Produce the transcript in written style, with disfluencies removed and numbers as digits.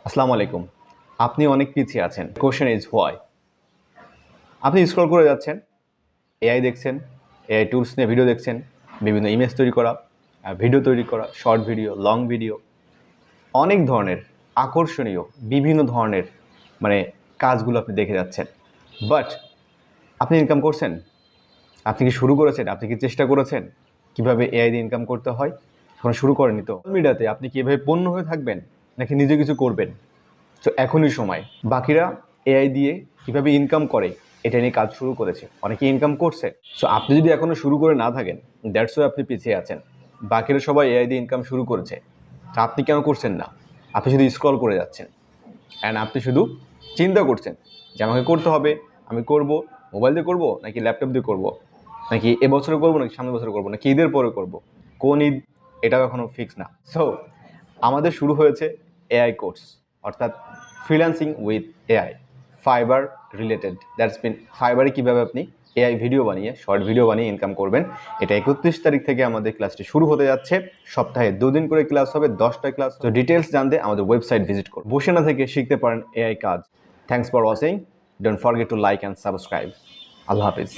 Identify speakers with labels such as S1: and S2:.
S1: আসসালামু আলাইকুম। আপনি অনেক পিছিয়ে আছেন। Question is why? আপনি স্ক্রল করে যাচ্ছেন, এআই দেখছেন, এআই টুলস নিয়ে ভিডিও দেখছেন, বিভিন্ন ইমেজ তৈরি করা, ভিডিও তৈরি করা, শর্ট ভিডিও, লং ভিডিও, অনেক ধরনের আকর্ষণীয় বিভিন্ন ধরনের মানে কাজগুলো আপনি দেখে যাচ্ছেন। বাট আপনি ইনকাম করছেন? আপনি কি শুরু করেছেন? আপনি কি চেষ্টা করেছেন কিভাবে এআই দিয়ে ইনকাম করতে হয়? এখন শুরু করেননি তো। সোশ্যাল মিডিয়াতে আপনি কি এভাবে পণ্য হয়ে থাকবেন নাকি নিজে কিছু করবেন? তো এখনই সময়। বাকিরা এআই দিয়ে কীভাবে ইনকাম করে এটা নিয়ে কাজ শুরু করেছে, অনেকে ইনকাম করছে। সো আপনি যদি এখনও শুরু করে না থাকেন, দ্যাটস ওয়াই আপনি পিছিয়ে আছেন। বাকিরা সবাই এআই দিয়ে ইনকাম শুরু করেছে, তা আপনি কেন করছেন না? আপনি শুধু স্ক্রল করে যাচ্ছেন অ্যান্ড আপনি শুধু চিন্তা করছেন যে আমাকে করতে হবে, আমি করব, মোবাইল দিয়ে করব নাকি ল্যাপটপ দিয়ে করব, নাকি এবছরে করবো নাকি সামনের বছরে করবো নাকি ঈদের পরে করব, কোন ঈদ এটাও এখনও ফিক্স না। সো আমাদের শুরু হয়েছে এআই কোর্স, অর্থাৎ freelancing with AI, Fiverr related. That's mean ফাইবারে কীভাবে আপনি এআই ভিডিও বানিয়ে শর্ট ভিডিও বানিয়ে ইনকাম করবেন। এটা 31 তারিখ থেকে আমাদের ক্লাসটি শুরু হতে যাচ্ছে। সপ্তাহে 2 দিন করে ক্লাস হবে, 10টা ক্লাস। তো ডিটেলস জানতে আমাদের ওয়েবসাইট ভিজিট করুন। বসে না থেকে শিখতে পারেন এআই কাজ। Thanks for watching. Don't forget to like and subscribe. Allah Hafiz.